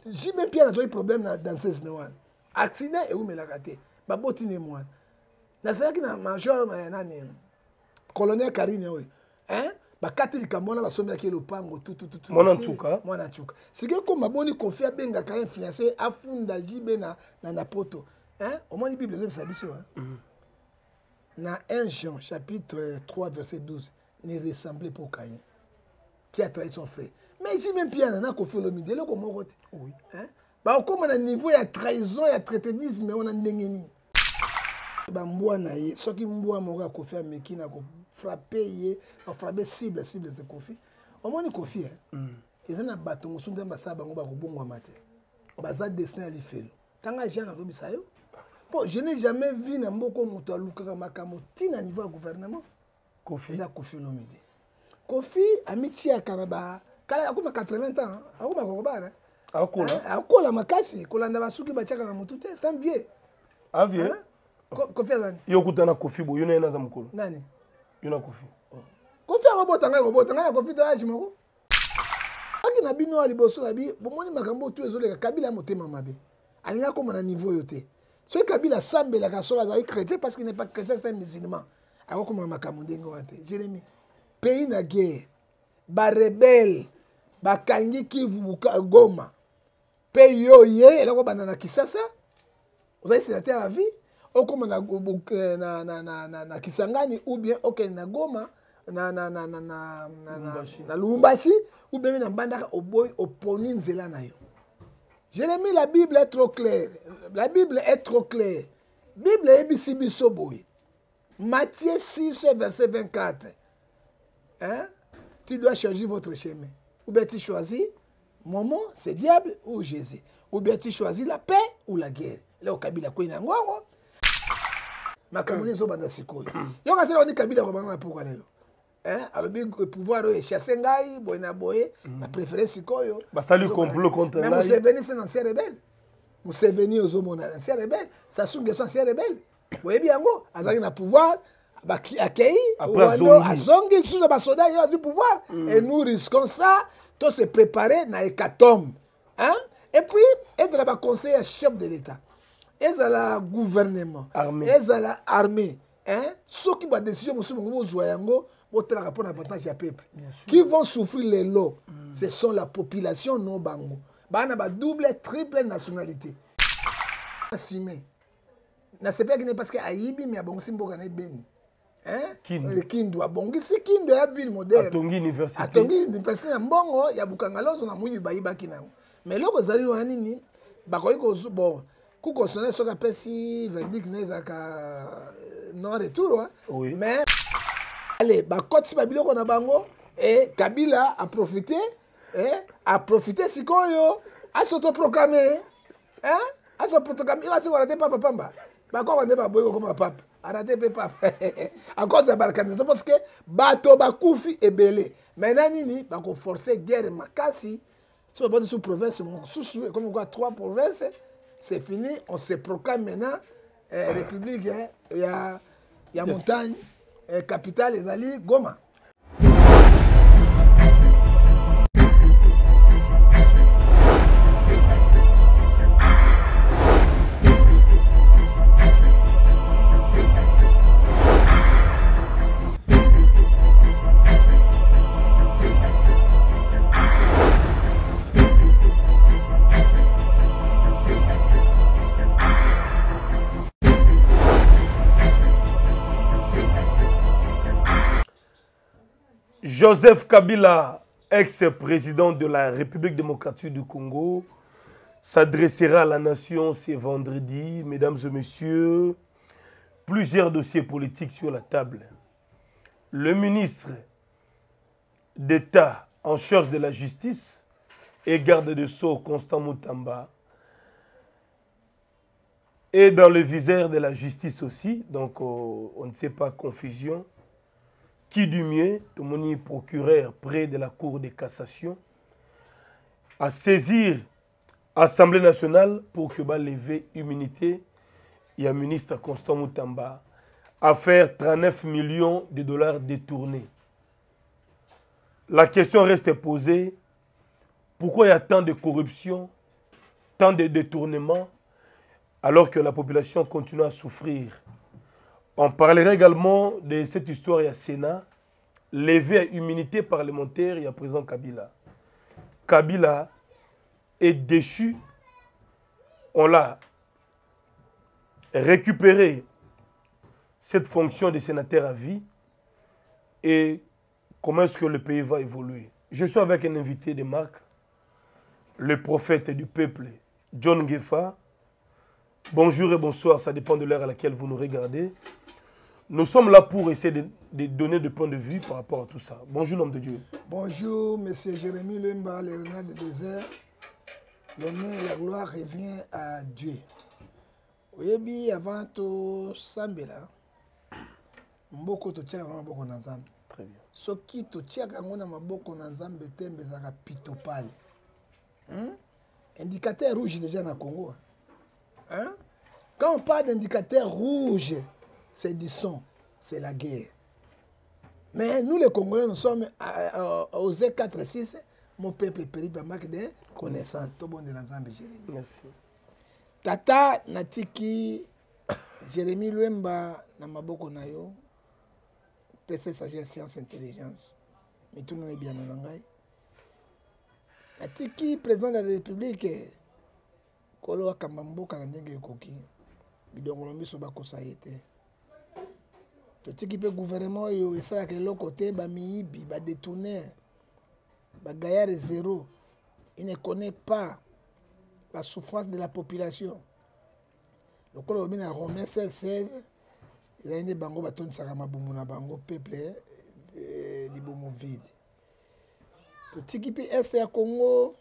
J'ai même bien un problème dans ce moment. Accident et où me l'a raté. Baboti ne moi. Na sala ki na major nani colonel Karine oui. Hein? Ba katili kamona ba somba ki lopango tout. Mwana nchuka. Mwana nchuka. C'est que comme maboni confia benga ka influencer afunda jibe na poto. Hein? Au moins la Bible nous ça biso hein. Na 1 Jean chapitre 3 verset 12 ne ressemblait pas au Caïn qui a trahi son frère. Mais j'ai même bien un confie le midi le comment côté. Oui. Hein? Ba comme na niveau ya trahison ya traitedisme mais on a ndengeni. Ba mbwa na ye soki mbwa moko akofi ameki na ko frapper ye a frapper cible de kofi. Au moins ni kofi hein. Ils na batongo sunde mbasa bango ba ko bongwa mate. Baza destiné à l'ifelo. Tanga Jean na ko bisayo. Bon, je n'ai jamais vu un mboko moto aluka makamo tina niveau gouvernement. Kofi za Kofi Olomide. Kofi amitié à Karaba. Kala akuma 80 ans, akuma kokobara. Akola. Akola makasi, kolanda basuki bachaka na mutu te, c'est un vieux. Ah vieux. Kofi azani. Yokutana Kofi bo yona na za mukolo. Nani? Yona Kofi. Kofi robota na Kofi to aji moko. Aki na bino ali boso na bi, bomoni makambo tu ezoleka Kabila motema mabe. Alinga koma na niveau yote. Ce Kabila sambela ka sola za chrétien parce qu'il n'est pas chrétien, c'est un musulman. Ako koma makambo ndengo wate. Jérémie. Pays na guerre. Ba rebelle. Ba kangi Kivu Goma. Pays yo ye eloko banana Kisasa. Vous avez sénateur à vie. Au comme na Kisangani ou bien ok na Goma na Lubumbashi ou bien na Bandaka au boy au poni nzela na yo. Jérémie, la Bible est trop claire. La Bible est trop claire. Bible est biso boy. Matthieu 6 verset 24. Hein? Tu dois changer votre chemin. Ou bien tu choisis Momo, c'est diable ou Jésus. Ou bien tu choisis la paix ou la guerre. Là, au Kabila, quoi, il y a un gros. Ma Camerounais, ils ont bandé si quoi. Yo, quand on dit Kabila, on va pour aller. Hein? Alors, le pouvoir est chassé, boyna boye, la préférence si quoi. Bah, ça lui complot contre là. Mais Museveni, c'est un ancien rebelle. Museveni, aux hommes, un ancien rebelle. Ça sont des anciens rebelles. Vous voyez bien, go, avec le pouvoir. Accueilli, Azongi, sous le soldat, il y a du pouvoir. Et nous risquons ça, tout se préparer dans l'hécatombe. Hein? Et puis, être là, conseiller chef de l'État. Être là, gouvernement. Être là, armée. Hein? Ceux qui vont décider, qui vont souffrir les lots, ce sont la population non bango. Bana ba double, triple nationalité. Assumé. C'est pas parce que Aïbi, mais bon, c'est bon, Beni. Hein? Kindu abongi si Kindu ya ville moderne. Atongi université. Atongi université na mbongo ya bukangalozo na muyi bayiba kinango. Mais loko zali wani ni bakoyi ko bon ku consonner soka pesi verdict neza ka non retour oui. Mais allez bakoti ba biloko na bango et Kabila a profité sikoyo a s'autoproclamer hein a s'autoproclamer il va se voir papa pamba bakoko ne ba boyo comme papa arrêtez papa à cause de Barkane parce que bato bakufi ebele maintenant nini bako forcer guerre makasi sur la sous province comme quoi 3 provinces c'est fini on se proclame maintenant république il y a montagne capitale ezali Goma. Joseph Kabila, ex-président de la République démocratique du Congo, s'adressera à la nation ce vendredi. Mesdames et messieurs, plusieurs dossiers politiques sur la table. Le ministre d'État en charge de la justice et garde de Sceaux, Constant Mutamba, est dans le viseur de la justice aussi, donc on ne sait pas confusion. Qui du mieux, tout le monde procureur près de la Cour de cassation, à saisir l'Assemblée nationale pour que lever immunité. Il y a un ministre Constant Mutamba à faire 39 millions de dollars détournés. La question reste posée. Pourquoi il y a tant de corruption, tant de détournements, alors que la population continue à souffrir? On parlerait également de cette histoire, il y a Sénat, levé à immunité parlementaire, il y a président Kabila. Kabila est déchu, on l'a récupéré cette fonction de sénateur à vie, et comment est-ce que le pays va évoluer? Je suis avec un invité de marque, le prophète du peuple, John Ngefa. Bonjour et bonsoir, ça dépend de l'heure à laquelle vous nous regardez. Nous sommes là pour essayer de donner des points de vue par rapport à tout ça. Bonjour l'homme de Dieu. Bonjour, M. Jérémy Lemba, le renard du désert. L'honneur et la gloire revient à Dieu. Oyebi avant to sambela. Mboko to tiaka maboko na nzambe. Très bien. Soki to tiaka ngona maboko na nzambe tembe zaka pitopale. Indicateur rouge déjà na Congo. Hein? Quand on parle d'indicateur rouge, c'est du sang, c'est la guerre. Mais nous les Congolais, nous sommes aux E4-6, mon peuple périt par manque de connaissances. Tout bon de l'ensemble Jérémy. Merci. Tata natiki Jérémy Lemba na maboko na yo. PC sagesse science intelligence. Mais tout le monde est bien en anglais. Natiki président de la République Kolo Akambambo Kanandenge Koki. Bidongolo miso bakosa yete. Totiki pe gouvernement yo esala ke lo côté ba miibi ba détourner ba gaillard zéro. Il ne connaît pas la souffrance de la population. Le colo bina Romain 16 il a une bango baton sakama bumu na bango peuple libomo vide. Totiki pe est ya Congo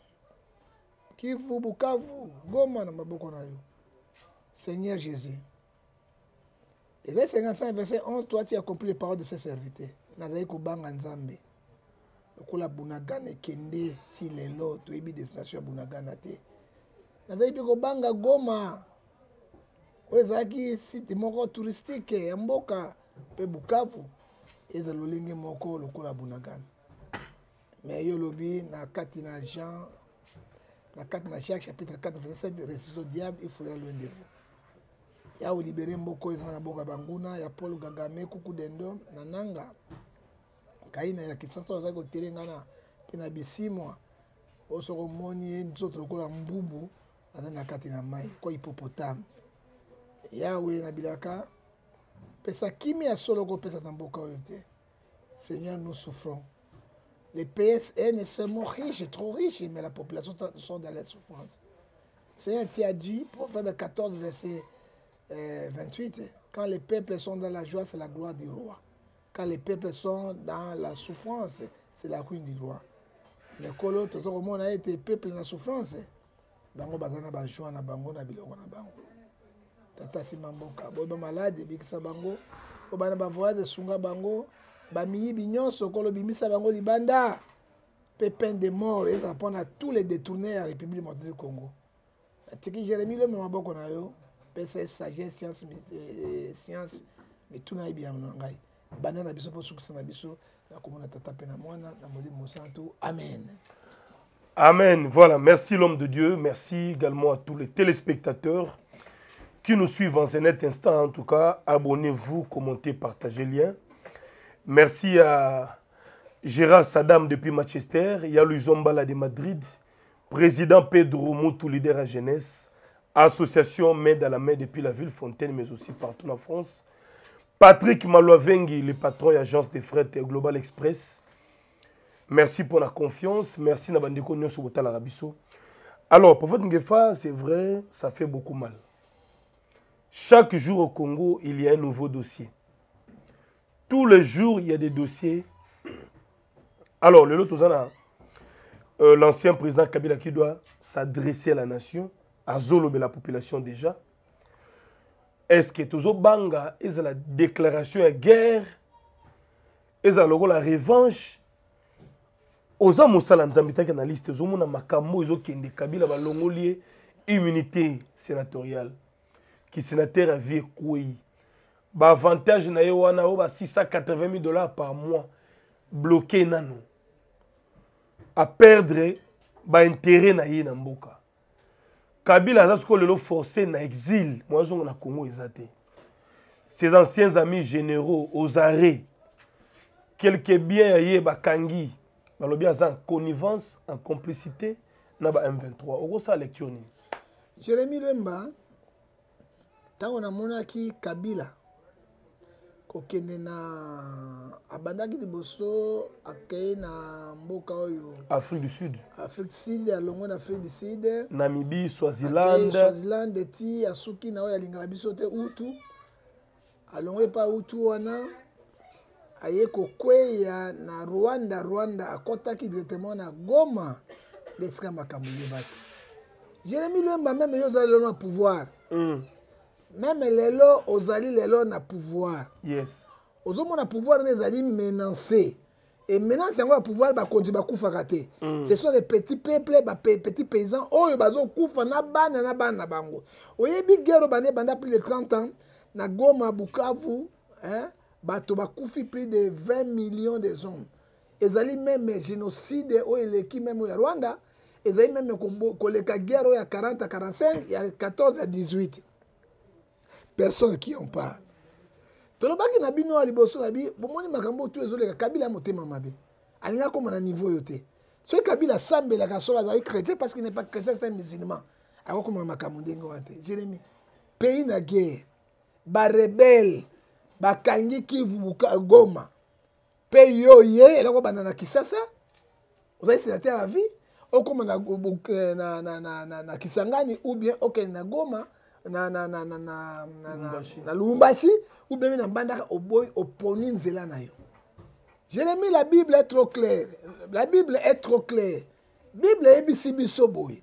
Kivu Bukavu Goma na maboko na yo. Seigneur Jésus. Ésaïe 55, verset 11, toi tu as accompli les paroles de ses serviteurs. Nazaï Kubanga Nzambe. Lokola Bunagane Kende, Tilelo, Toebi destination Bunagana te. Nazaï Kubanga Goma. Oezaki site moko touristique ya mboka pe Bukavu. Eza lolingi moko lokola Bunagana. Mais yo lobi na kati na Jean, na kati na Jacques chapitre 4 verset 7, résiste au diable, il faut loin de vous. Ya o libéré mboko ezana na boka banguna ya Paul Kagame kuku dendo na nanga kaina ya Kinshasa oza ko telengana pina bisimwa osoko moni nzoto lokola mbubu azana kati na mai ko hippopotame yawe na bilaka pesa kimia solo ko pesa na mboka oyo te. Seigneur, nous souffrons. Les PSN est seulement riches, trop riches, mais la population sont dans la souffrance. Seigneur, tu as dit, Proverbe 14 verset 28, quand les peuples sont dans la joie, c'est la gloire du roi. Quand les peuples sont dans la souffrance, c'est la ruine du roi. Mais quand l'autre, tout le monde a été peuple dans la souffrance, bango bazana ba joie na bango na biloko na bango. Tata simamboka, bo ba malade bikisa bango, bo bana ba voyage sunga bango, ba miyibi nyonso kolo bimisa bango libanda. Pépin de mort et répondre à tous les détournés à la République démocratique du Congo. Tiki Jérémy le maboko na yo. PC sagesse science mais tout na bien ngai bana na biso po sukisa na biso na komona tata pena mwana na molimo santo amen. Amen. Voilà, merci l'homme de Dieu, merci également à tous les téléspectateurs qui nous suivent en cet instant. En tout cas, abonnez-vous, commentez, partagez le lien. Merci à Gérard Saddam depuis Manchester, il y a Luis Zombala de Madrid, président Pedro Moutou, leader à jeunesse, association main dans la main depuis la ville Fontaine, mais aussi partout en France. Patrick Malouavengi, le patron et agence de fret Global Express. Merci pour la confiance. Merci Nabandiko Nyonso Botala Rabiso. Alors, Prophète Ngefa, c'est vrai, ça fait beaucoup mal. Chaque jour au Congo, il y a un nouveau dossier. Tous les jours, il y a des dossiers. Alors, le lot, l'ancien président Kabila qui doit s'adresser à la nation, à Zolobe la population déjà. Est-ce que Tozo Banga est la déclaration de guerre? Est-ce la revanche? Oza Moussala Nzambita qui est analyste, Zomona Makamo, Zo qui est Kabila Balongolier, immunité sénatoriale, qui sénateur à vie Kouyi. Avantage na yewana oba $680 000 par mois bloqué nano. À perdre ba intérêt na ye na mboka. Kabila aza siko lelo forcé na exil, moi je na Congo ezate. Ses anciens amis généraux aux arrêts, quelques biens yé bakangi, balobi aza en connivence, en complicité na ba M23. Oko sa lecture ni. Jérémy Lemba, tango na monaki Kabila kokende na abandaki liboso akei na mboka oyo Afrique du Sud. Afrique du Sud, alongo na Afrique du Sud. Namibie, Swaziland. Swaziland eti asuki na oyo alingaka biso te utu. Alongo pa utu wana aye kokweya na Rwanda akotaki directement na Goma lesika makambo yebaki. Jérémy Lemba même yo ozali lelo na pouvoir. Même lelo ozali lelo na pouvoir. Yes. Ozomona pouvoir ezali menacé. Et maintenant c'est un pouvoir bakonzi bakufaka te. Ce sont les petits peuples, petits paysans oyo bazo kufa na bana bango. Oyebi guerre bane banda plus de 30 ans na Goma Bukavu, hein, bato bakufi plus de 20 millions de hommes. Ezali même génocide oyo eleki même ya Rwanda. Ezali même koleka guerre ya 40 à 45, il y a 14 à 18. Personne qui en parle. Tolobaki na bino aliboso na bi bomoni makambo tu ezoleka Kabila motema mabe. Alinga koma na niveau yote. So Kabila sambela ka sola za chrétien parce qu'il n'est pas chrétien, c'est un musulman. Ako koma makambo ndengo wate. Jérémy. Pays na guerre. Ba rebelle, ba kangi Kivu Goma. Pays yo ye eloko banana Kisasa. Vous avez sénateur à vie. Okoma na Kisangani ou bien na Goma. Na Lubumbashi ou bien na Bandaka oboy oponi nzela na yo. Jérémie, la Bible est trop claire. La Bible est trop claire. Bible est bisi biso boy.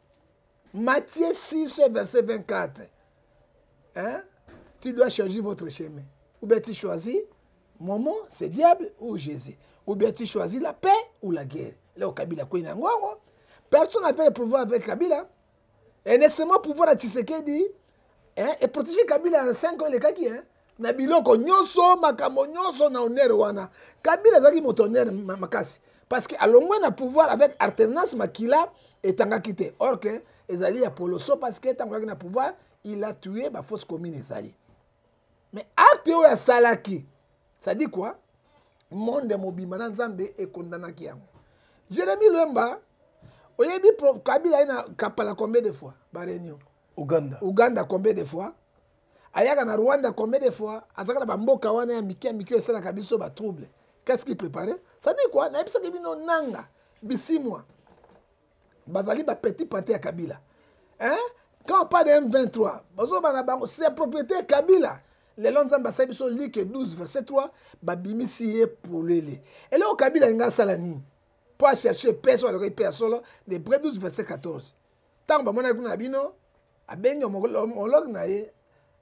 Matthieu 6 verset 24. Hein? Tu dois changer votre chemin. Ou bien tu choisis Momo, c'est diable ou Jésus. Ou bien tu choisis la paix ou la guerre. Là au Kabila ko ina ngwango. Personne n'a fait le pouvoir avec Kabila. Et nécessairement pouvoir à Tshisekedi. Hein? Et protéger Kabila en 5 ans, les kaki, hein? Na biloko nyonso makamo nyonso na honneur wana. Kabila zaki motonner makasi. Parce que alongwe na pouvoir avec alternance makila et tanga kité. Or que ezali ya poloso parce que tanga na pouvoir, il a tué ba fausse commune ezali. Mais acte ya salaki. Ça dit quoi? Monde mobima na Nzambe e kondanaki yango. Jérémy Lemba oyebi Kabila ina kapala combien de fois ba réunion? Uganda combien de fois? Ayaka na Rwanda combien de fois? Azaka na bamboka wana ya miki esala kabiso ba trouble. Qu'est-ce qu'il préparait? Ça dit quoi? Na ebisa kebino nanga bisimwa. Bazali ba petit panté ya Kabila. Hein? Quand on parle de M23, bazo bana bango c'est propriété Kabila. Les longs ambassades sont Luc 12 verset 3 ba bimisi pour lele. Et là au Kabila nga sala nini? Pour chercher personne le paix solo de près 12 verset 14. Tant ba mona kuna bino abengi homologue na ye,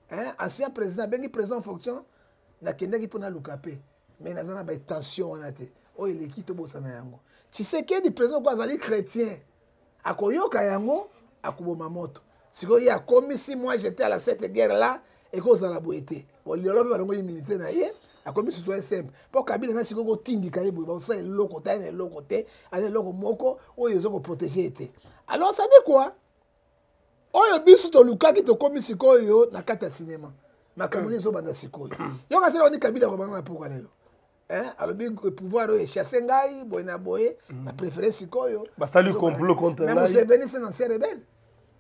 hein, ancien président abengi président en fonction na kendeki pona lukape mais nazana ba tension wana te o eleki to bosana yango Tshisekedi président kwa azali chrétien akoyoka yango akuboma moto siko ya komi si moi j'étais à cette guerre là et ko za la boité bon liolobi balongo militaire na ye akomi citoyen simple pour Kabila na siko ko tindika ye boy ba sa eloko ta na eloko te ale eloko moko o yezo ko protéger été. Alors ça dit quoi? Oyo biso to lukaki to komi sikoyo na kata cinéma. Makamoni zo banda sikoyo. Yo ka sala oni Kabila ko banga pourquoi lelo. Hein? Alors bi pouvoir o chasser ngai boyna boye na préféré sikoyo. Ba sali complot contre là. Mais Museveni c'est un ancien rebelle.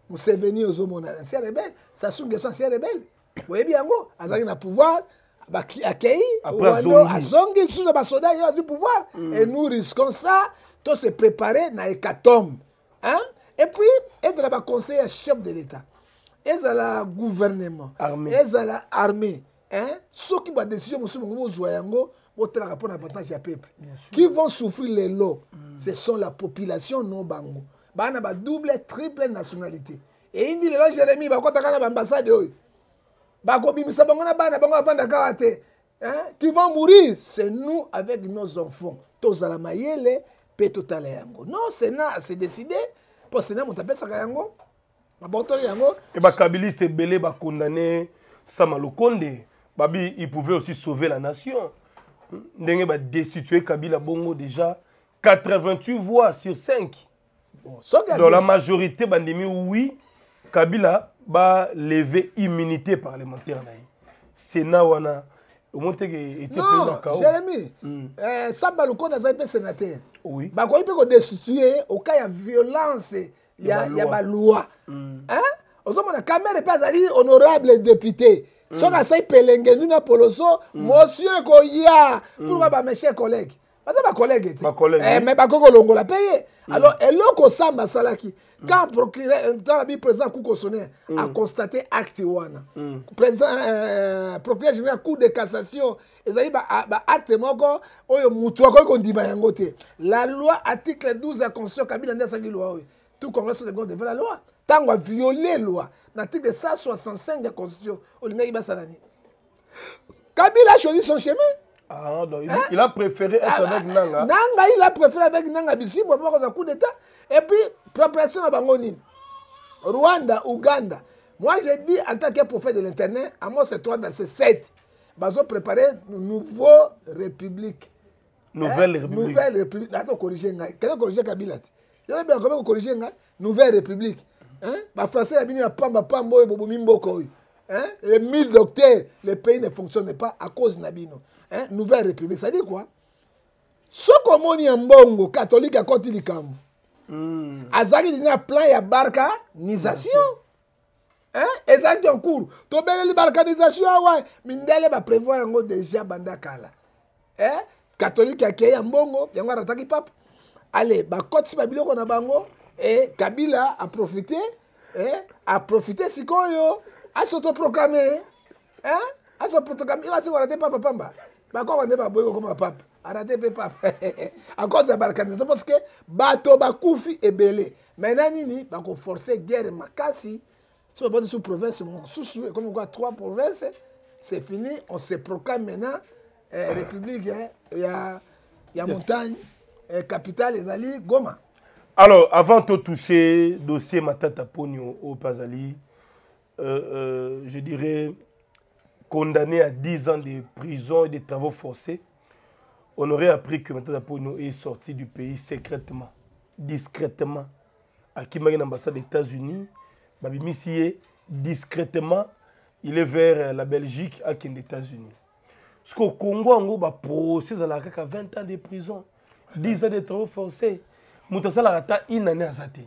Museveni ozo mona ancien rebelle. Sassou Nguesso ancien rebelle. Boye bi yango azaki na pouvoir ba akei Rwanda azongi sous ba soda yo du pouvoir et nous risquons ça to se préparer na hécatombe. Hein? Et puis, être là-bas conseiller chef de l'État, être là gouvernement, être là armée, hein? Ceux qui vont décider, qui vont souffrir les lots, ce sont la population non bango. Bana ba double, triple nationalité. Et il dit le Jérémy, ba kota kana ambassade oi. Ba ko bimisa bango na bana bango avant d'akara te. Hein? Qui vont mourir, c'est nous avec nos enfants. Tous à la mayele, pe total yango. Non, c'est décidé. Parce que nous avons ça yango. Et les kabilistes belé ba condamné Samalukonde. Babi, il pouvait aussi sauver la nation. Ndenge ba destituer Kabila Bongo déjà 88 voix sur 5. Dans la majorité, bandemi, oui, Kabila va lever immunité parlementaire. Sénat, wana. Non, Jérémy, Samba Luko n'a pas sénateur. Oui. Bah, quand il peut destituer, au cas de violence, il y a la loi. Hein? Aux hommes, on a quand même pas allé honorable député. Si on a ça, Pelenge, nous n'a pas le son, monsieur Koya, pourquoi mes chers collègues? Parce que ma collègue était. Mais pas qu'on l'a payé. Alors, elle a Samba Salaki. Quand dans la vie président Koukosonné a constaté acte wana, président procureur général Cour de cassation, ezali ba acte moko oyo mutu ko ndima yango te. La loi article 12 de la constitution Kabila nda sangi loi. Tout Congolais de devant la loi. Tango a violé loi. L'article 165 de la constitution, olinga iba salani. Kabila a choisi son chemin. Ah, donc il a préféré être avec Nanga. Nanga, il a préféré avec Nanga Bissimo pour un coup d'État. Et puis, préparation à Bangonine. Rwanda, Ouganda. Moi, j'ai dit en tant que prophète de l'Internet, à Amos 3, verset 7, Bazo préparer une nouvelle république. Nouvelle république. Nouvelle république. Attends, corriger. Quel est corriger Kabila? Il y a bien comment corriger nouvelle république. Les Français ont dit Pamba Pambo et Bobo Mimboko. Les 1000 docteurs, le pays ne fonctionne pas à cause de Nabino. Nouvelle république, ça dit quoi? Ce qu'on y a mbongo catholique à côté du camp. Azaki dit un plan ya barcanisation. Ezaki en cours. To belle barcanisation ouais, mindele ba prévoir ngo déjà bandakala. Catholique a mbongo, yango rataki pape. Allez, ba koti ba biloko na bango et Kabila a profité sikoyo a s'autoproclamer. A s'autoproclamer, il va se voir papa pamba. Bakoko ne ba boyo comme pape. Arrêtez pe pape. À cause de la barcanisation parce que bato bakufi ebele. Maintenant nini bako forcer guerre makasi. Si on va sous province sous comme quoi 3 provinces, c'est fini, on se proclame maintenant république il y a montagne capitale ezali Goma. Alors avant de toucher dossier Matata Ponyo au Pazali, je dirais condamné à 10 ans de prison et de travaux forcés, on aurait appris que Matata Ponyo est sorti du pays secrètement, discrètement. À Kimagin, l'ambassade des États-Unis, Babimissié, discrètement, il est vers la Belgique à les États-Unis. Parce qu'au Congo, on a procès à la 20 ans de prison, 10 ans de travaux forcés. Moutassa la rata une année à Zate.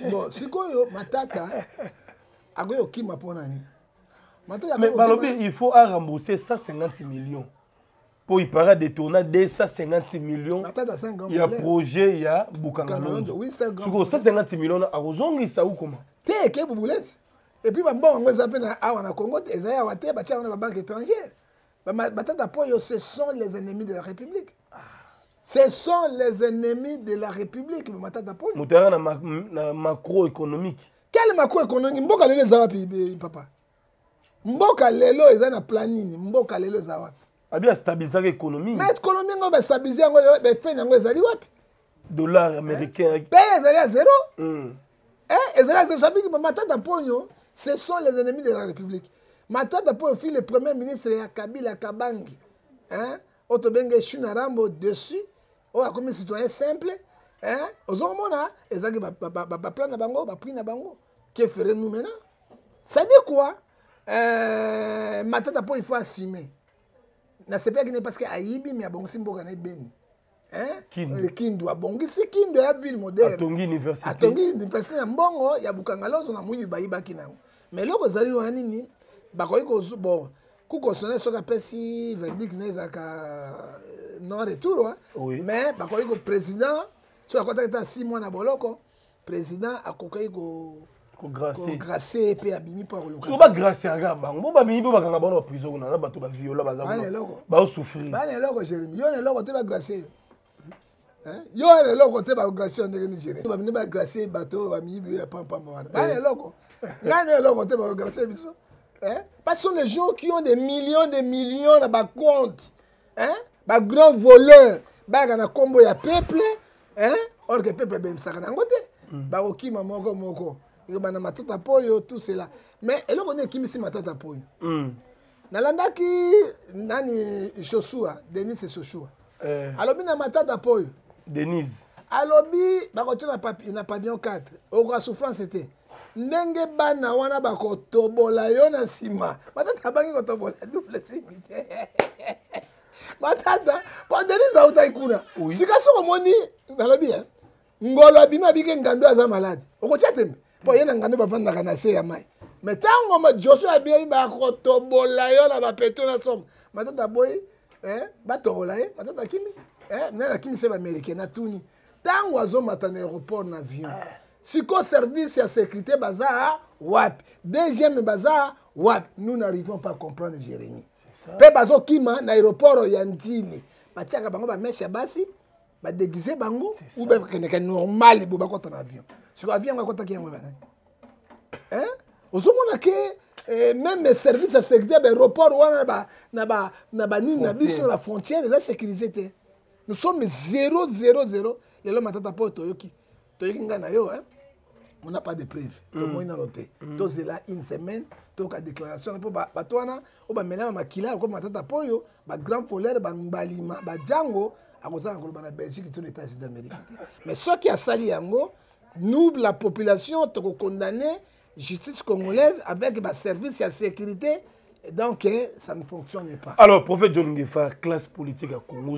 Bon, si quoi, Matata, agoyo qui m'a ponani. Mais il faut rembourser 150 millions. Pour y paraître détourner 250 millions. Il y a un projet, il y a Boukangalonzo. Oui, c'est un grand projet. 150 millions, à Rozong, il s'aou comment? T'es qui vous voulez? Et puis, bon, on va s'appeler à Congo, et ça y a une banque étrangère. Matata Poyo, ce sont les ennemis de la République. Ce sont les ennemis de la République, Matata Poyo. Moutera na macroéconomique. Quel macroéconomique? Mboka lelo zawapi, papa? Mboka lelo eza na planning, mboka lelo zawapi? A bien stabiliser l'économie. Mais l'économie, on va stabiliser, on va faire un wapi. Dollar américain. Pays est à zéro. Matata Ponyo, ce sont les ennemis de la République. Matata Ponyo fut le premier ministre de Kabila Kabangi. Otobenge Chunarambo dessus. On a comme un citoyen simple. Aux hommes, ils ont plan na bango, prix na bango. Que ferons-nous maintenant? Ça dit quoi? Matata Ponyo, il faut assumer. Na c'est pas que parce que Aïbi mais bon si mboka na beni Kindu abongi si Kindu ya ville moderne Atongi université na mbongo ya Bukangalozo na muyi bayiba kinango mais loko zali no nini bakoyi ko bon ku consonner soka pesi verdict na ka non retour mais bakoyi ko président so akota ta 6 mois na boloko président akokai ko grâce pe abimi pa ko so ba grâce aga bango ba bimi ba kanga bona prison na bato ba viola ba za ba souffrir ba ne loko Jérémy yo ne loko te ba grâce yo ne loko te ba grâce on ne Jérémy ba bimi ba grâce bato ba mi bi pam pam ba ne loko ngane loko te ba grâce biso parce que les gens qui ont des millions na ba compte ba grand voleur ba kana kombo ya peuple or que peuple ben sakana ngote ba okima moko il y a Matata Poyo, tout cela. Mais elle est qui me Matata Poyo. Nalandaki nani Joshua, Denise Joshua. Alors bien Matata Poyo. Denise. alobi bakotina na pavillon 4 oka souffrance était ndenge bana wana bakotobola yo na nsima matata bangi kotobola double simite matata pondelisa utai kuna sika soko moni nalobi ngolo abima bike ngando aza malade okotia tembe po ye na ngando bavandaka na se ya mai mais tango ma Joshua abi bakotobola yo na bapeto na somme matata boy batobola ye matata kimi na kimi se ba américain na tuni tango azomata na aéroport na avion siko service ya sécurité baza wap deuxième baza wap nous n'arrivons pas à comprendre Jérémie pe bazo kima na aéroport ya Ndili batiaka bango ba mesha basi ba déguiser bango ou ba keneka normal bo bakota na avion siko avion ngakota kiyango bana ozomona ke même service ya sécurité ba aéroport wana na ba nini na biso la frontière la sécurité nous sommes 0 lelo matata po toyoki nga na yo on n'a pas de preuve to moi na noté to zela une semaine to ka déclaration po bato wana o ba menama makila ko matata po yo ba grand folere ba mbalima ba jango akozanga ko na Belgique to les États-Unis d'Amérique mais ce qui a sali yango nous la population to condamner justice congolaise avec ba service de sécurité donc ça ne fonctionne pas. Alors prophète John Ngefa classe politique à Congo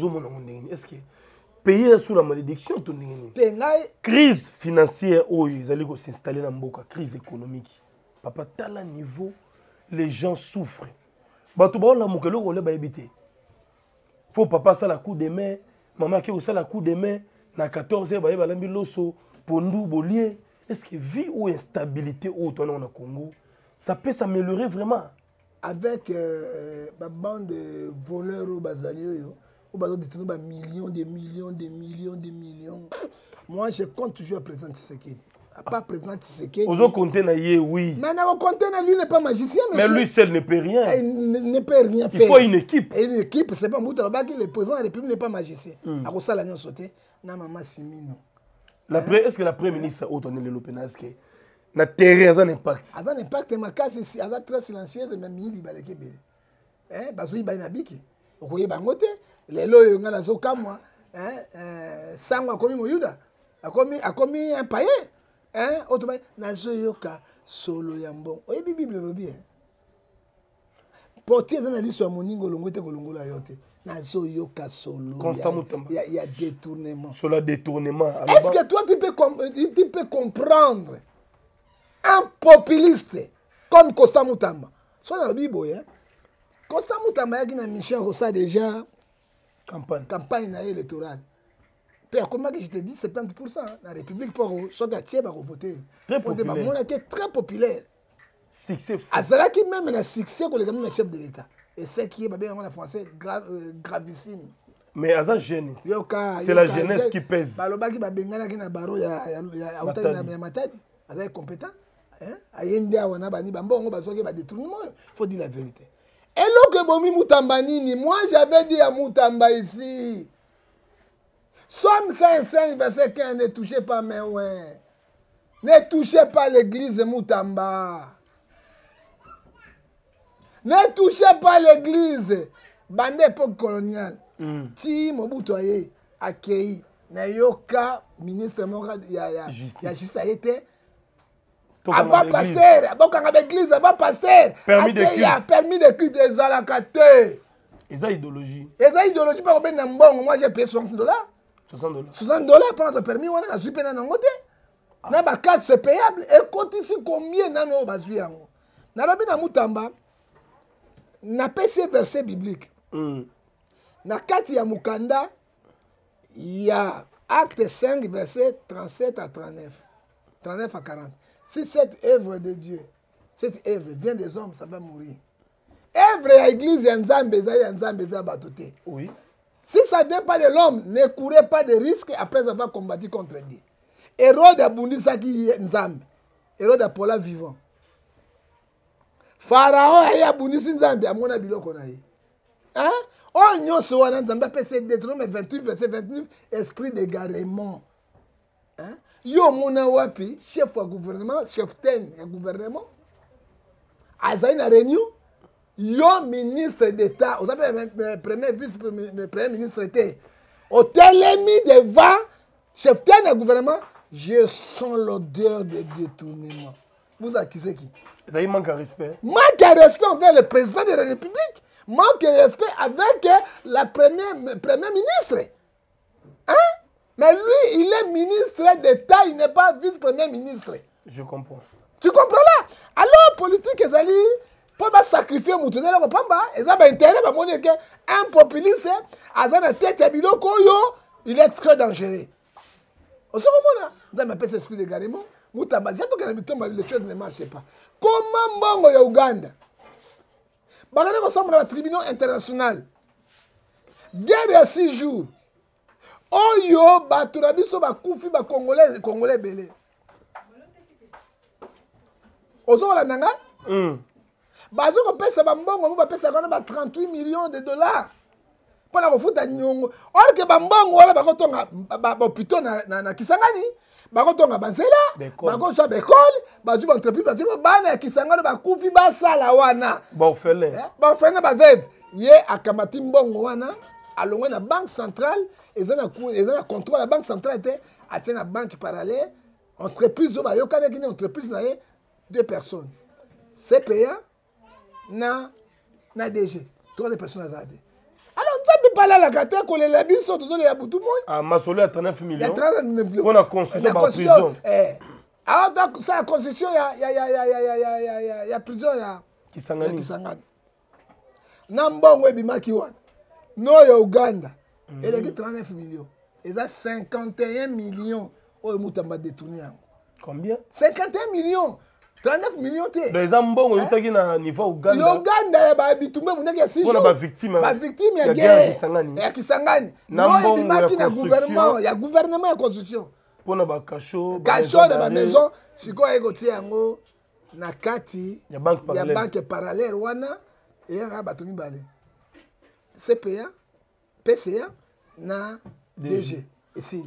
est-ce que pays sous la malédiction crise financière où ils allaient s'installer dans Mboka, crise économique. Papa, tel niveau, les gens souffrent. Bato la mokelo ole ba ebité. Faut papa ça la coup de main, maman qui ça la coup de main na 14h ba yeba lambi loso pondu bolier. Est-ce que vie ou instabilité au ton au Congo, ça peut s'améliorer vraiment avec ma bande de voleurs au bazalio ou bazo détenir millions. Moi je compte toujours à présent Tshisekedi. Pas présent Tshisekedi. Ozo compter na yé oui. Mais na compter na lui n'est pas magicien mais lui seul ne peut rien. Il ne peut rien faire. Il faut une équipe. Et une équipe c'est pas Mouta Baki le président de la République n'est pas magicien. A ko sala nyo sauté na mama Simino. Est-ce que la première ministre au tonné le lopena est-ce que na terrain ça impact. Ça impact ma case ici, ça très silencieuse même mibi baleke be. Bazo ibana biki. Okoye bangote lelo yo ngala zoka moi sango akomi moyuda akomi un païen otoba nazo yoka solo ya mbongo oyebi bible lobi portier dans la liste ya moningo longote kolongola yote nazo yoka solo il y a détournement sur le détournement. Est-ce que toi tu peux comprendre un populiste comme Costa Mutamba sur la bible Costa Mutamba yaki na mission ko ça déjà campagne électorale. Comment que je te dis 70% la République pour soit gâtier va voter. Très populaire. Très populaire. Succès fou. Azala qui même un succès que les gamins chef de l'État. Et c'est qui est bien en français gravissime. Mais Azan jeune. C'est la jeunesse qui pèse. Baloba qui va bengana qui na baro ya matadi. Azala compétent. Ayende wana bani bambongo bazoke ba détournement. Faut dire la vérité. Et là que Bomi Mutamba nini, moi j'avais dit à Mutamba ici, Somme 5, verset 15, ne touchez pas mes ouins. Ne touchez pas l'église Mutamba. Ne touchez pas l'église. Bande époque coloniale. Ti Mobutu aye accueilli. Na yoka ministre moka ya justice a été. Avant pasteur, avant l'église, avant pasteur. Permis de culte. Permis de culte des alakaté. Et ça idéologie. Et ça idéologie pas ben mbongo, moi j'ai payé $60. $60 pour notre permis, on a su payer nango te. Na ba carte c'est payable et compte ici combien nano bazui yango. Na lobi na Mutamba na PC verset biblique. Na carte ya Mukanda il y a acte 5 verset 37 à 39. 39 à 40. Si cette œuvre de Dieu, cette œuvre vient des hommes, ça va mourir. Œuvre à l'église, il y a un batoté. Oui. Si ça ne vient pas de l'homme, ne courez pas de risque après avoir combattu contre Dieu. Hérode a bondi ça qui est Nzambe. Hérode a Paula vivant. Pharaon a bondi si Nzambe a mon abilo konaï. Hein? Oh, nous sommes en Nzambe, c'est Deutéronome 28, verset 29, esprit d'égarement. Hein? Yo mona wapi, chef du gouvernement, chef ten du gouvernement. Azaï na réunion. Yo ministre d'État, vous savez, premier vice-premier ministre était au télémi devant chef d'un gouvernement, je sens l'odeur de détournement. Vous accusez qui? Ça y manque de respect. Manque de respect envers le président de la République. Manque de respect avec la première ministre. Hein? Mais lui, il est ministre d'État, il n'est pas vice-premier ministre. Je comprends. Tu comprends là? Alors, politique, ils allaient pour sacrifier mon tournée, ils ont intérêt à montrer qu'un populiste, il est très dangereux. Au second moment, dans ma paix, esprit de Garimo, les choses ne marchent pas. Comment Mbongo ya Uganda? Bagane ressemble à un tribunal international. Guerre de 6 jours. Oyo, Baturabiso, Bakoufi, Congolais belé. Ozo la nanga? Bazo ko pesa bambongo, ba pesa kana 38 millions de dollars. Pour la refuta nyongo. Or que bambongo wala bakotonga plutôt na Kisangani. Bakotonga banzela, bakotonga bekole, bazu entreprise bazo bana ya Kisangani bakufi basala wana. Ba ofele. Ba ofele ba veve. Ye akamati mbongo wana alongwe na banque centrale, ezana contrôle la banque centrale était atena banque parallèle, entreprise ba yokane kini entreprise na ye 2 personnes. CPA na DG. 3 personnes azade. Alors, on ne pas là la carte qu'on les labis sont tous les aboutou moi. Ah, Masolo a 39 millions. Il y a 39 millions. On a construit la prison. Alors, donc, ça la construction, il y a prison, il y a Kisangani. Nambongo ebimaki wana. No ya Uganda. Il y a 39 millions. Il y a 51 millions. Oh, mutamba détourné. Combien? 51 millions. 39 millions te. Les ambons ont été à niveau Uganda. Uganda ba bitumba munaki ya 6 jours. Ba victime ya guerre Kisangani. Ya Kisangani. Nambongo ya gouvernement, ya gouvernement ya construction. Pona ba kasho, de ba maison, siko eko tie yango na kati ya banque parallèle wana et ya batumi balé. CPA, PCA na DG. Ici.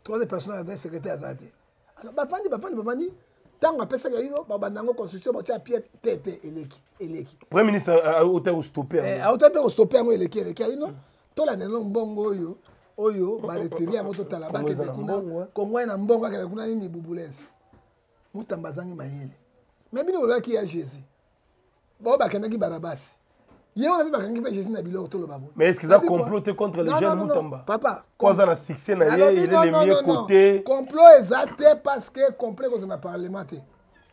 3 personnes dans secrétaire azade. Alors bafandi tant que personne y a eu, babanango construction, batia pied tête eleki. Premier ministre a hauteur stopper. A hauteur stopper ngo eleki ino. To la nelo mbongo oyo ba retirer moto tala ba ke kuna. Kongo na mbongo ke kuna nini bubulence. Mutamba zangi mayele. Mais bino olaki ya Jésus. Ba ba kenaki barabasi. Ye on a vu ba kenaki Jésus na bilo to lo babo. Mais est-ce qu'ils ont comploté contre les jeunes Mutamba? Papa, quoi ça na succès na ye, il est le mieux côté. Complot exact parce que complet qu'on a parlementé.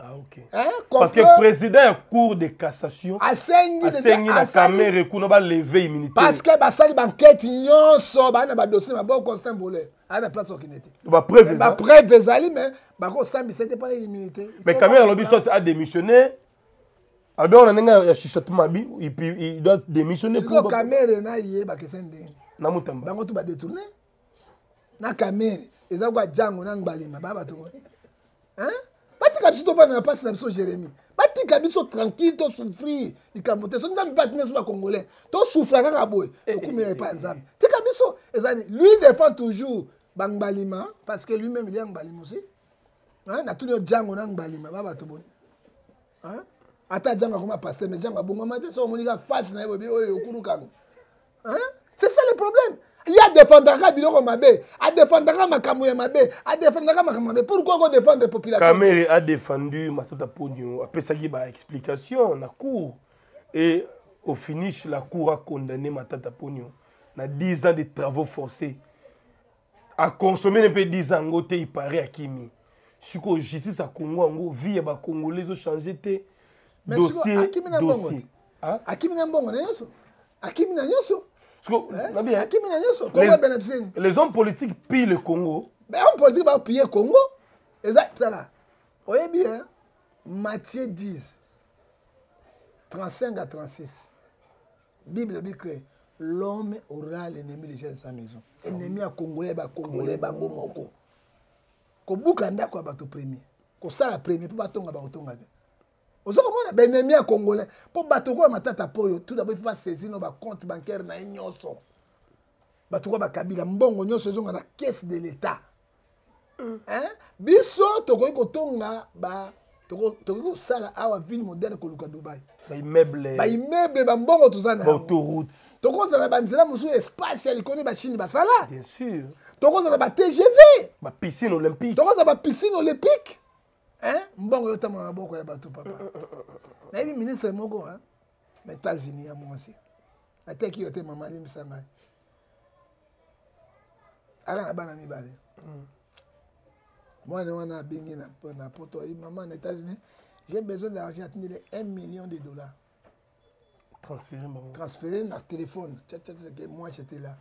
Ah ok. Hein? Parce que le président en cour de cassation a saigné la caméra qu'on va lever immunité. Parce que basali banquette nyonso ba na ba dossier ba bon constant volé. A na place okinete. Ba preuve. Ba preuve ezali mais ba ko sambi c'était pas l'immunité. Mais caméra lobby sorte a démissionné. Alors on a un chichotement il doit démissionner pour caméra na yé ba kesende. Na Mutamba. Bango tu ba détourner. Na caméra eza kwa jango na ngbalima ba ba to. Hein? Batika biso to vana na passe na biso Jérémie. Batika biso tranquille to souffrir. Ikamote so nzambi batine so ba congolais. To souffrir kaka boy. Okumi pa nzambi. Tika biso ezani lui défend toujours bangbalima parce que lui-même il est ngbalima aussi. Hein? Na tout le jango na ngbalima ba ba to bon. Hein? Ata jango comme pasteur mais jango bongo mate so monika face na yebo oyo okurukango. Hein? C'est ça le problème. Il y a défendra biloko mabe, a défendra makambo ya mabe, a défendra makambo mabe. Pourquoi on défend la population? Kamere a défendu Matata Pogno, après ça il y a explication la cour et au finish la cour a condamné Matata Pogno na 10 ans de travaux forcés à consommer un peu 10 ans ngote il paraît à Kimi. Siko justice à Congo ngo vie ba congolais ont changé té dossier dossier. Akimi na mbongo na yoso. Akimi na yoso. Les hommes politiques pillent le Congo. Les hommes politiques vont piller le Congo. Exact, ça là. Vous voyez bien, Matthieu 10, 35 à 36. Bible dit que l'homme aura l'ennemi de sa maison. L'ennemi à Congolais, Congolais, Bambo. Ko bukanda ko bato premier. Ko sala premier pour batonga ba otonga. Ozo komona ben ennemi à Congolais pour bato ko matata poyo tout d'abord il faut saisir nos compte bancaire na nyonso. Bato ko ba kabila mbongo nyonso zonga na caisse de l'état. Hein? Biso tokoki kotonga ba tokoki kosala awa ville moderne ko luka Dubai. Ba immeuble ba mbongo tozana. Autoroute. Tokozala banzela musu espace ya likoni ba Chine ba sala. Bien sûr. tokoza na ba TGV ba piscine olympique tokoza ba piscine olympique hein mbongo yo tama maboko ya bato papa na yebi ministre moko hein na États-Unis ya mwasi ateki yo te mama limsanga aka na bana mibale mwana wana abingi na poto maman na États-Unis j'ai besoin d'argent atindile $1 million transféré na téléphone que moi j'étais là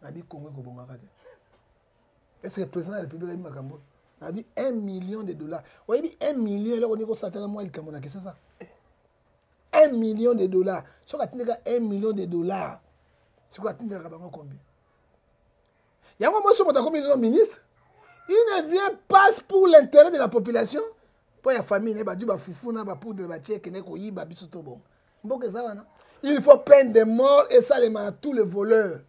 nabi Congo kobongaka te est-ce que le président de la République ayi makambo nabi $1 million oyebi 1 million eloko niko satana mwa likambo na kesa ça $1 million soki atindeka $1 million sikoyo atindelaka bango combien yango moso moto akomi ministre il ne vient pas pour l'intérêt de la population pour la famille ne badu bafufu na bapoudre batie kene koyiba biso to bon mboka eza wana il faut peine de mort et ça les mana tous les voleurs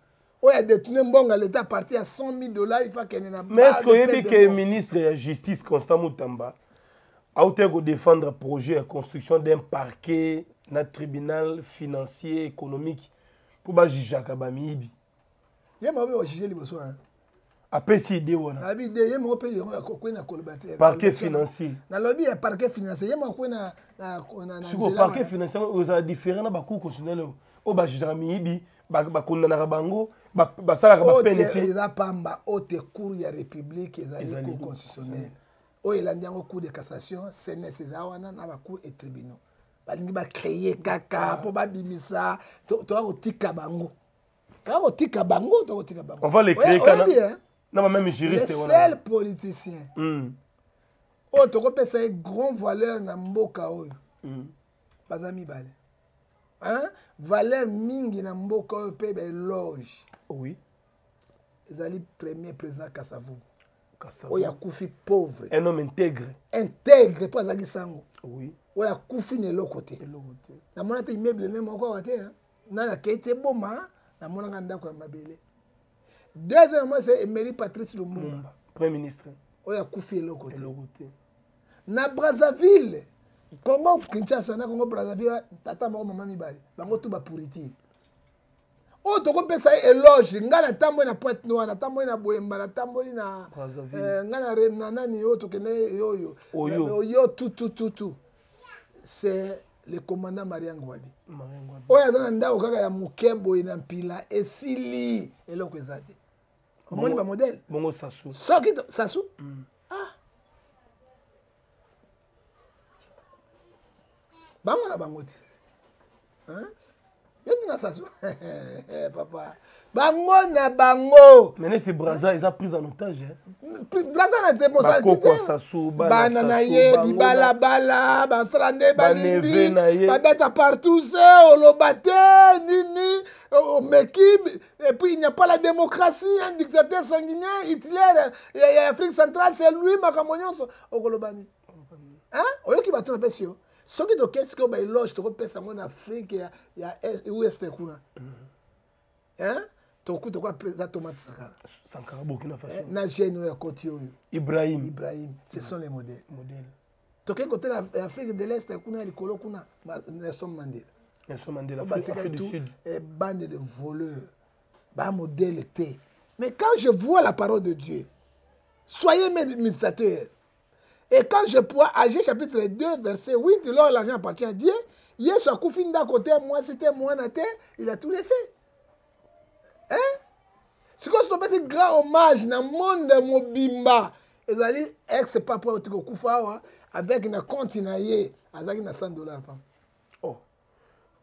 oyo a détourné mbongo l'état parti à $100,000 il faut kene na mais est-ce que que ministre de la justice Constant Mutamba a été défendre le projet de construction d'un parquet na tribunal financier économique pour ba jijaka ba mibi yema obe o jije liboso hein apesi idée wana na bi idée yema ope yo ko na kolobate parquet financier na lobby ya parquet financier yema ko na sur parquet financier aux a différent na ba cour constitutionnel o ba jijaka mibi ba kondana bango ba sala ba penete eza pamba haute cour ya république eza cour constitutionnelle o elandi yango cour de cassation sénat eza wana na ba cour et tribunaux balingi ba créer kaka po ba bimisa to kotika bango on va les créer quand même juriste les seuls politiciens oyo tokopesa ye grand valeur na mboka oyo baza mibale valeur mingi na mboka oyo mpe baeloge oui ezali premier président Kasavubu oyo akufi pauvre un homme intègre mpo azalaki sango oui oyo akufi na eloko te namona te immeuble ne moko awa te nani akei te boma namonanga ndako ya mabele deuxièmement c'est Emery Patrice Lumumba premier ministre oyo akufi eloko te na Brazzaville Congo Kinshasa na Congo Brazzaville tata moko mama mibale bango tu bapuriti oyo tokopesa ye eloge ngai natamboli na Pointe Noire natamboli na Boyemba natamboli na ngai na nani oyo tokende oyo tout c'est le commandant Mariango Wabi oyo aza na ndako kaka ya moke boye na mpila esili eloko eza te omoni bamodele bongo sasu soki sasu bango na bango te yo tina sasu papa bango na bango mais neti Brazza eza prise en otage Brazza na te bakoko sasu bana na ye bibalabala basala nde balingi babeta partout se oloba te nini omeki et puis il n'y a pas la démocratie un dictateur sanguinaire Hitler et Afrique centrale c'est lui makambo nyonso okolobani oyoki bato na pesi yo soki tokesi ko baeloge tokopesa yango na Afrique ya ouest kuna tokuta kwa président Thomas Sankara Burkina Faso na jeune oyo akoti oyo Ibrahim ce sont les modèles toke côté de l'Afrique de l'Est kuna likolo kuna Nelson Mandela Afrique du Sud bande de voleurs ba modèle té mais quand je vois la parole de Dieu soyez méditateurs et quand je pourrais agir chapitre 2 verset 8 lors l'argent appartient à Dieu Yesu akufi nda côté moi c'était moi na terre il a tout laissé si on se grand hommage dans le monde mobimba ezali ex papa otiko kufa avec na compte na ye azaki na $100 pa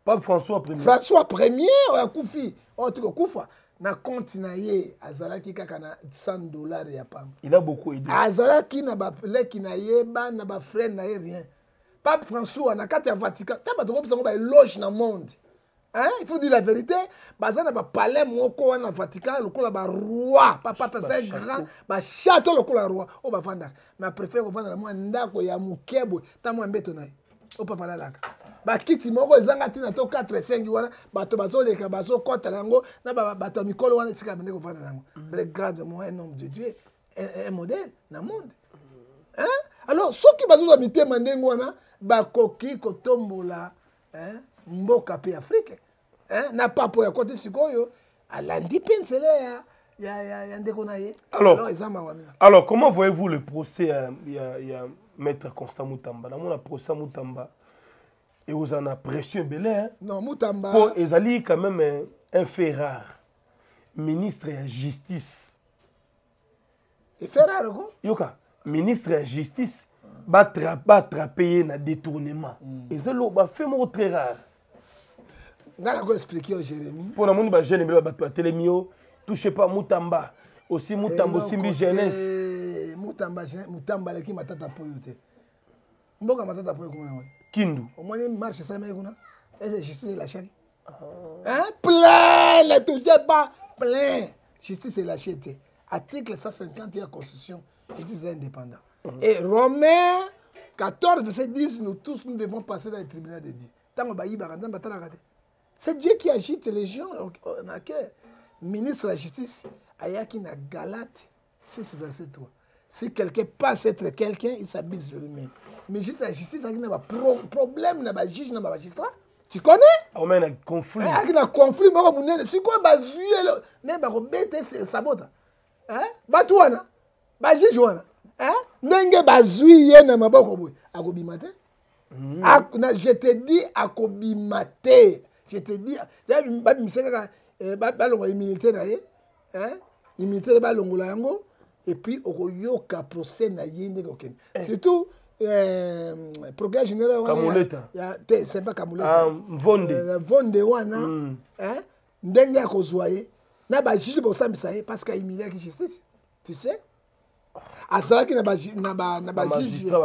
Pape François Premier akufi otiko kufa na compte na ye azalaki kaka na $100 ya pam il a beaucoup aidé azalaki na ba leki na ye ba na ba frère na ye rien Pape François na kati ya Vatican ta bato ko bisango ba éloge na monde il faut dire la vérité bazana ba palais moko wana Vatican lokola ba roi papa c'est grand ba château lokola roi o ba vanda mais préfère ko vanda na mwa ndako ya mukebo ta mwa mbeto na o papa lalaka ba kiti moko ezanga tina to 4 5 wana bato bazoleka bazokota nango na bato mikolo wana sika bende ko vanda nango regarde-moi un homme de Dieu un modèle na monde alors soki bazoza mitema ndengo wana bakoki kotombola mboka pe Afrique na papo ya kote sikoyo alandi pensele ya Alors, comment voyez-vous le procès il y a Maître Constant Moutamba? Dans mon procès Moutamba, et vous en avez pression belé. Non, Moutamba. Pour Ezali quand même un fait rare. Ministre de la Justice. Et fait rare, quoi? Yoka, ministre de la Justice, va attraper un détournement. Et ça, fait mon très rare. Je vais expliquer au Jérémy. Pour nous, je vais télémio, touchez pas Moutamba. Aussi Moutamba, Simbi jeunesse. Moutamba, qui m'a tata poyote. Mboka m'a tata poyote. Kindu. Au moins, il marche ça, mais est-ce que justice est lâchée? Hein? Plein, ne touchez pas, plein. Justice est lâchée. Article 150 de la Constitution, justice est indépendante. Et Romains 14, verset 10, nous tous, nous devons passer dans les tribunaux de Dieu. C'est Dieu qui agite les gens. On a que ministre de la Justice, Ayaki na Galate 6, verset 3. Si quelqu'un passe être quelqu'un, il s'habille sur lui-même. Mais juste la justice, il y a un problème, il y a un juge, il y a un magistrat. Tu connais? On a un conflit. Il y a un conflit, c'est quoi? Il y a un sabota. Batouana, Bajijouana. Nenge bazui yena maboko boy. Akobimate. Je te dis akobimate. Je te dis, balongo immunité na ye, immunité balongo la yango, et puis okoyoka procès na yende koken. Surtout procureur général Kamuleta. C'est pas Kamuleta. Vonde wana, ndenge akozwa ye, na ba juge bo sambisa ye parce qu'il humilié ki justice. Tu sais? Azalaki na ba juge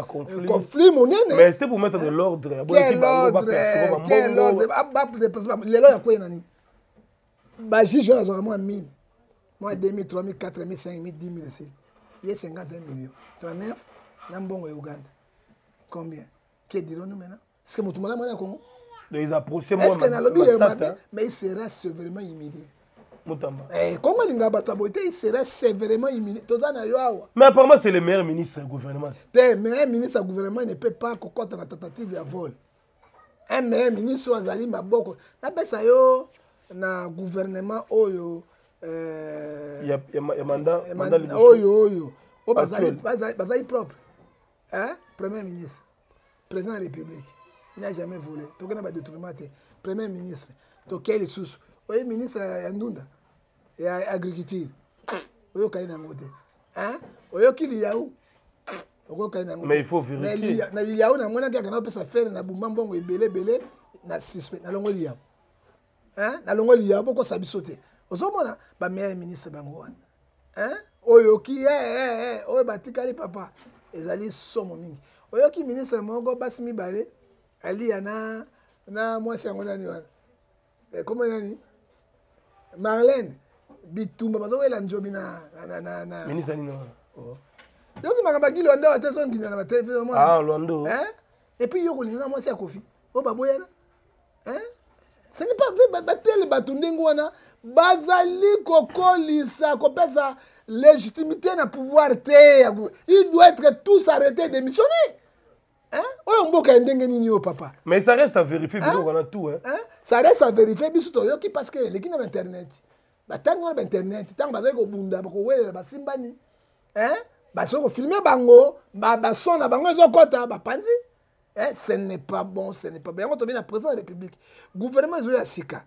conflit monene. Mais c'était pour mettre de l'ordre. Quel ordre? Les lois quoi nani? Ba juge on a vraiment 1000. Moi 2000, 3000, 4000, 5000, 10 000 c'est. Il y a 51 millions. 39 Nambongo et Ouganda. Combien? Que dirons-nous maintenant? Est-ce que Moutoumala m'a Congo? Ils approchaient moi. Est-ce que na lobby mais il sera sévèrement humilié. Moutamba. Congo Lingabatabote, il sera sévèrement humilié. Mais apparemment, c'est le meilleur ministre du gouvernement. Le meilleur ministre du gouvernement ne peut pas cocoter la tentative de vol. Un meilleur ministre, Azali Maboko. N'appelle ça yo, na gouvernement Oyo. Il y a mandat. Oyo. Bazali propre. Premier ministre. Président de la République. Il n'a jamais volé. Donc, on a pas de détournement. Premier ministre. Donc, quel est le sous? Oui, ministre Yandunda. Et agriculture. Oui, il y a un côté. Mais il faut vérifier. Mais il y a un peu faire na bumambongo et belé na suspect na longo liya. Na longo liya boko sabi sauter. Ozomona ba meilleur ministre bango wana. Oyoki oyo batikali papa ezali somo mingi. Oyoki ministre moko basi mibale ali yana na mwasi yango nani wana. Comment nani? Marlène Bitumba bazowela njobi na ministre nini wana? Yoki makabaki Londo atezo ngina na télévision mona. Ah Londo. Et puis yoko linga mwasi ya Kofi. O baboyana. Ce n'est pas vrai batel batundengo wana bazali kokolisa kopesa légitimité na pouvoir te. Il doit être tous arrêtés démissionner. Oyo mboka ndenge nini yo papa. Mais ça reste à vérifier biloko on a tout Ça reste à vérifier biso to yoki parce que les kina internet. Batango na internet, tango bazali ko bunda ko wela basimbani. Baso ko filmer bango, ba son na bango ezokota ba panzi. Ce n'est pas bon, ce n'est pas bien. On a la président de la République. Gouvernement est à Sika.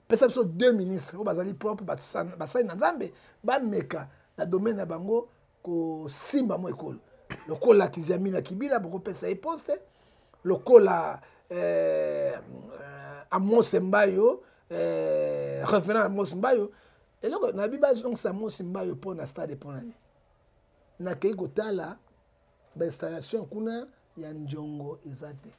Peut-être que 2 ministres, au bazali propre, basai na Nzambe, ba meka na domaine na bango ko simba mo école. Le col là qui jamina kibila beaucoup pesa et poste. Le col là à Monsembayo, référent à Monsembayo. Et là na biba donc ça Monsembayo pour na stade pour nani. Na keiko tala ba installation kuna ya njongo ezate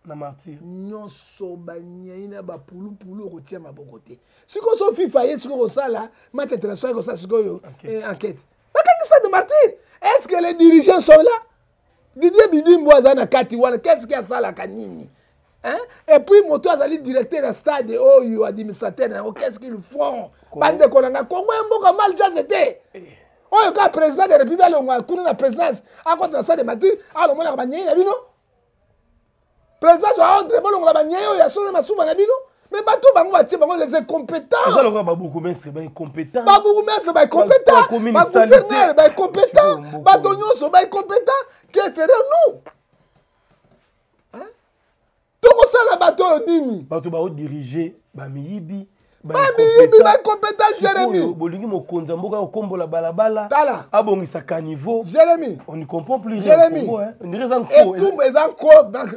na martyr nyonso banyaina ba pulu kotia maboko te siko so FIFA ye siko sala match international ko sa siko yo enquête bakangisa de martyr. Est-ce que les dirigeants sont là? Didier Bidimbo azana kati wana qu'est-ce qu'il y a ça la kanini? Et puis moto azali directeur de stade oyo administrateur qu'est-ce qu'ils font? Bande konanga Congo mboka mal ça c'était. Oyo ka président de la République alonga kuna na présidence a contre ça de Martyr alors mona ba nyei na bino président jo a entre bolonga ba nyei oyo ya sona masuba na bino Mais bateau bango batie bango les incompétents. Ça le ba beaucoup mais c'est ba incompétent. Ba beaucoup mais c'est ba incompétent. Ba gouverneur ba incompétent. Bateau nyonso ba incompétent. Que ferons-nous? Hein? Donc ça la bateau nini. Bateau ba diriger ba miyibi. Ba incompétent Jérémy. Bolingi mokonza mboka okombola balabala. Tala. Abongisa caniveau. Jérémy. On ne comprend plus rien. Jérémy. On dirait ça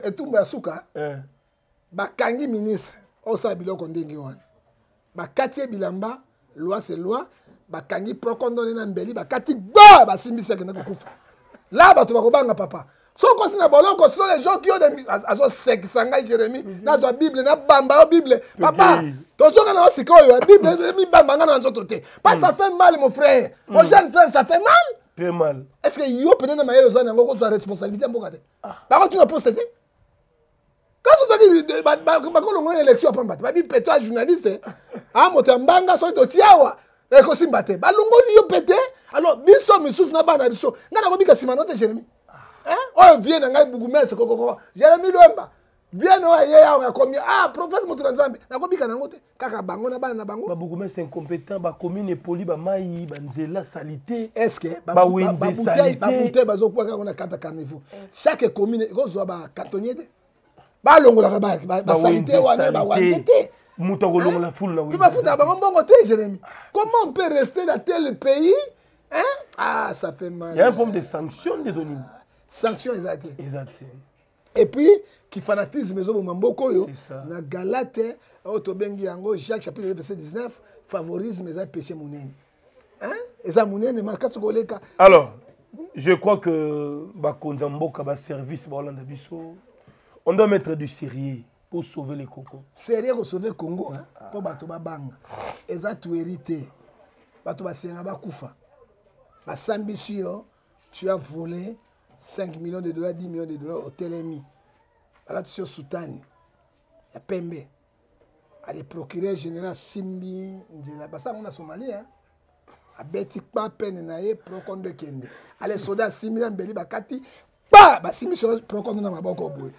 et tout ya suka. Ba kangi ministre. Osa biloko ndenge wana. Ba kati bilamba, loi c'est loi, ba kangi procondonné na mbeli, ba kati ba ba simbisa ke na kokufa. Là ba to ba kobanga papa. So ko sina boloko so les gens qui ont des azo sek sanga Jérémy, na zo Bible na bamba Bible. Papa, to so kana osikoyo Bible mi bamba na nzoto te. Pas ça fait mal mon frère. Mon jeune frère ça fait mal. Très mal. Est-ce que yo peut na mayelo zo na ngoko zo responsabilité mboka te. Ba ko tu na poste te. Quand tu dis que tu as une élection, tu as dit que tu es journaliste. Ah, tu as dit que tu es journaliste. Alors, biso misous na bana biso. Nga na kobika sima note Jérémy. Hein? Oh, viens na bougumé ce koko. Jérémy Lwemba. Viens na ya on a commis prophète moto na Nzambe. Na kobika na ngote. Kaka bango na bana na bango. Ba bougumé c'est incompétent, ba commune poli ba mai, ba nzela salité. Est-ce que ba wenze salité. Ba bouteille bazo kwa na kata carnival. Chaque commune ko ba cartonnier. Ba longola ba salité wana ba wanzete. Muta ko longola foule na oui. Tu vas foutre ba mbongo te Jérémy. Comment on peut rester dans tel pays? Hein? Ah, ça fait mal. Il y a un problème de sanctions de données. Sanctions exact. Exact. Et puis qui fanatisme zo mamboko yo na Galate auto bengi yango Jacques chapitre verset 19 favorisme eza péché monene. Hein? Eza monene makatsu koleka. Alors, je crois que ba konzamboka ba service ba Hollande biso. On doit mettre du sérieux pour sauver les Congo. Sérieux pour sauver le Congo, hein? Pour bato babanga. Eza tu hérité. Bato basenga bakufa. Basambisio, tu as volé 5 millions de dollars, 10 millions de dollars au Télémi. Voilà tu es Soutani. Il y a Pembe. Le procureur général Simbi, ça on a Somalie, hein? A beti pa peine nae procon de Kende. Allez soldats Simbi Mbeli bakati. Bah, si monsieur prend na maboko boy.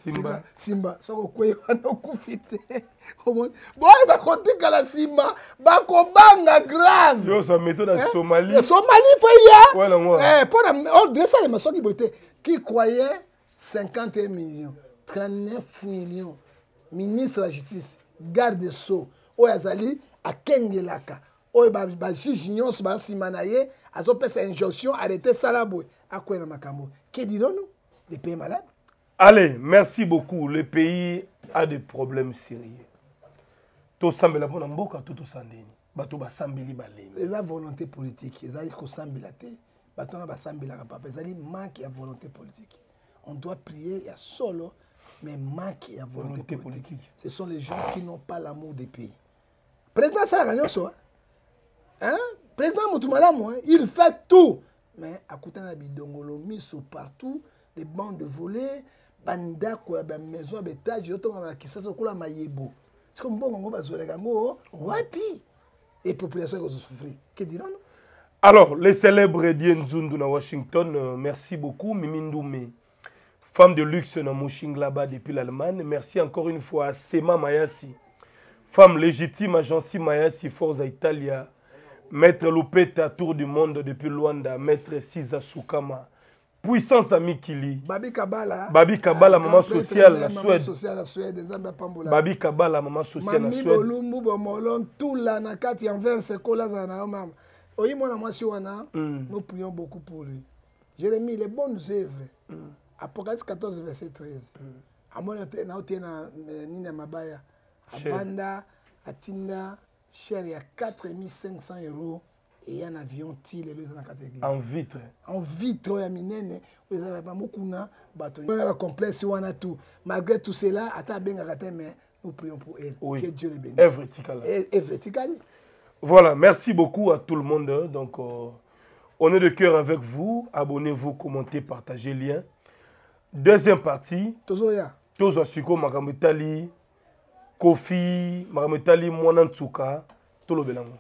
Simba, soko kwe wana kufite. Boy ba kotika la Simba, ba ko banga grave. Yo sa méthode à Somalie. Somalie fait Voilà moi. pour on dresse les maçons qui boité qui croyait 51 millions, 39 millions. Ministre de la justice, garde des sceaux, oyazali a kengelaka. Oy ba juge nyonso ba simanaye, azo pesa injonction arrêter Salaboy. A quoi na makambo? Que dirons-nous? Les pays malades. Allez, merci beaucoup. Le pays a des problèmes sérieux. Tout semble la bonne mboka tout sandeni. Bato ba sambeli baleni. Les volonté politique, les ko sambela te. Bato na ba sambela papa, les manque ya volonté politique. On doit prier ya solo mais manque ya volonté politique. Ce sont les gens qui n'ont pas l'amour des pays. Président Saragagnon so. Hein? Président Moutoumalamu, il fait tout. Mais à côté de bidongolo miso partout, des bandes de volets, banda quoi, maison d'étage, il y a qui s'est sur la maillebo. C'est comme bon on va se regarder, wapi et population qui souffrir. Que dirons-nous? Alors, les célèbres Dienzundu na Washington, merci beaucoup. Mimindoume, femme de luxe na Mushing là-bas depuis l'Allemagne. Merci encore une fois à Sema Mayasi, femme légitime à Jansi Mayasi, Forza Italia. Maître Lupeta, tour du monde depuis Luanda. Maître Siza Soukama. Puissance Amikili. Babi Kabala. Babi Kabala, maman sociale, la Suède. Babi Kabala, maman sociale, la Suède. Mami Bolumbu, Bomolon, tout là, Nakati, Anvers, Kola, Zana, Omam. Oui, moi, nous prions beaucoup pour lui. Jérémie, les bonnes œuvres. Apocalypse 14, verset 13. Amon, Nina Mabaya. Abanda, Atinda. Cher, il y a 4500 € et il y a un avion til et les en vitre. En vitre, il y a minene, vous avez pas beaucoup de bateaux. Complexe, on a tout. Malgré tout cela, nous prions pour elle. Oui. Que Dieu les bénisse. Verticali. Voilà, merci beaucoup à tout le monde. Donc, on est de cœur avec vous. Abonnez-vous, commentez, partagez le lien. Deuxième partie. Tozoya. Tozo Siko Makamutali. Kofi, Maramutali, Mwanantsuka, Tolo Belango.